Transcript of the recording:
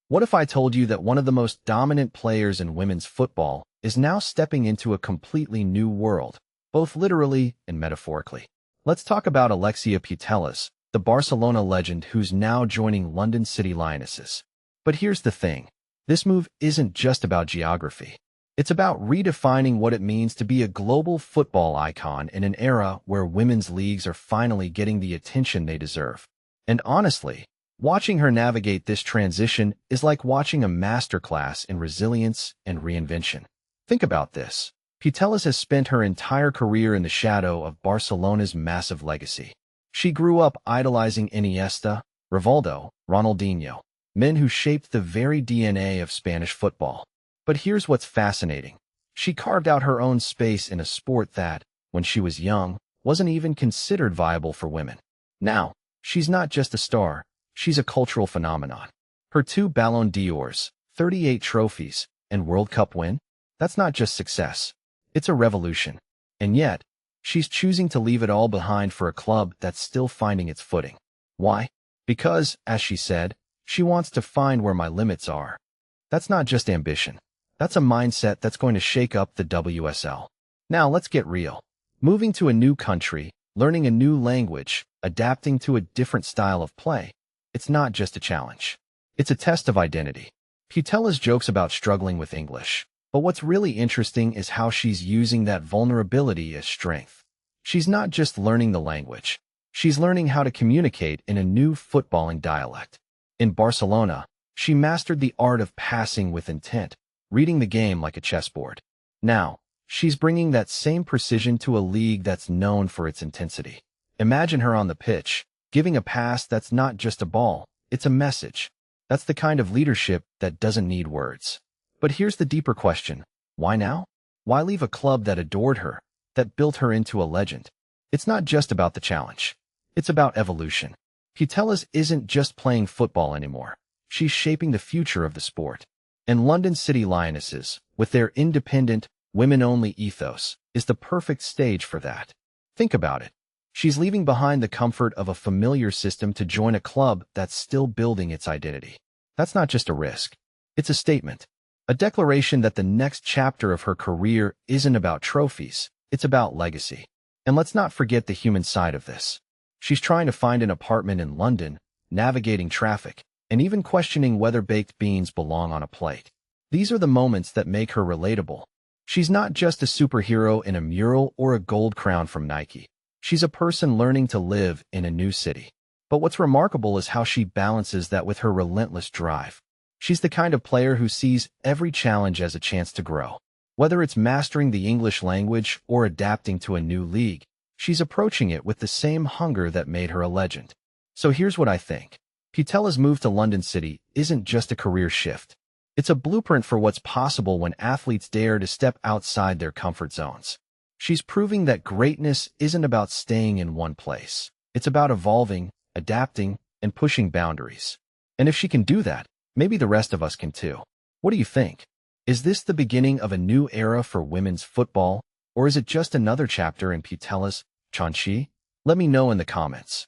What if I told you that one of the most dominant players in women's football is now stepping into a completely new world, both literally and metaphorically? Let's talk about Alexia Putellas, the Barcelona legend who's now joining London City Lionesses. But here's the thing. This move isn't just about geography. It's about redefining what it means to be a global football icon in an era where women's leagues are finally getting the attention they deserve. And honestly, watching her navigate this transition is like watching a masterclass in resilience and reinvention. Think about this. Putellas has spent her entire career in the shadow of Barcelona's massive legacy. She grew up idolizing Iniesta, Rivaldo, Ronaldinho, men who shaped the very DNA of Spanish football. But here's what's fascinating. She carved out her own space in a sport that, when she was young, wasn't even considered viable for women. Now, she's not just a star, she's a cultural phenomenon. Her 2 Ballon d'Ors, 38 trophies, and World Cup win? That's not just success. It's a revolution. And yet, she's choosing to leave it all behind for a club that's still finding its footing. Why? Because, as she said, she wants to find where my limits are. That's not just ambition. That's a mindset that's going to shake up the WSL. Now let's get real. Moving to a new country, learning a new language, adapting to a different style of play, it's not just a challenge. It's a test of identity. Putellas jokes about struggling with English, but what's really interesting is how she's using that vulnerability as strength. She's not just learning the language. She's learning how to communicate in a new footballing dialect. In Barcelona, she mastered the art of passing with intent, reading the game like a chessboard. Now, she's bringing that same precision to a league that's known for its intensity. Imagine her on the pitch, giving a pass that's not just a ball, it's a message. That's the kind of leadership that doesn't need words. But here's the deeper question. Why now? Why leave a club that adored her, that built her into a legend? It's not just about the challenge. It's about evolution. Putellas isn't just playing football anymore. She's shaping the future of the sport. And London City Lionesses, with their independent, women-only ethos, is the perfect stage for that. Think about it. She's leaving behind the comfort of a familiar system to join a club that's still building its identity. That's not just a risk. It's a statement. A declaration that the next chapter of her career isn't about trophies, it's about legacy. And let's not forget the human side of this. She's trying to find an apartment in London, navigating traffic, and even questioning whether baked beans belong on a plate. These are the moments that make her relatable. She's not just a superhero in a mural or a gold crown from Nike. She's a person learning to live in a new city. But what's remarkable is how she balances that with her relentless drive. She's the kind of player who sees every challenge as a chance to grow. Whether it's mastering the English language or adapting to a new league, she's approaching it with the same hunger that made her a legend. So here's what I think. Putellas' move to London City isn't just a career shift. It's a blueprint for what's possible when athletes dare to step outside their comfort zones. She's proving that greatness isn't about staying in one place. It's about evolving, adapting, and pushing boundaries. And if she can do that, maybe the rest of us can too. What do you think? Is this the beginning of a new era for women's football, or is it just another chapter in Putellas' Chanchi? Let me know in the comments.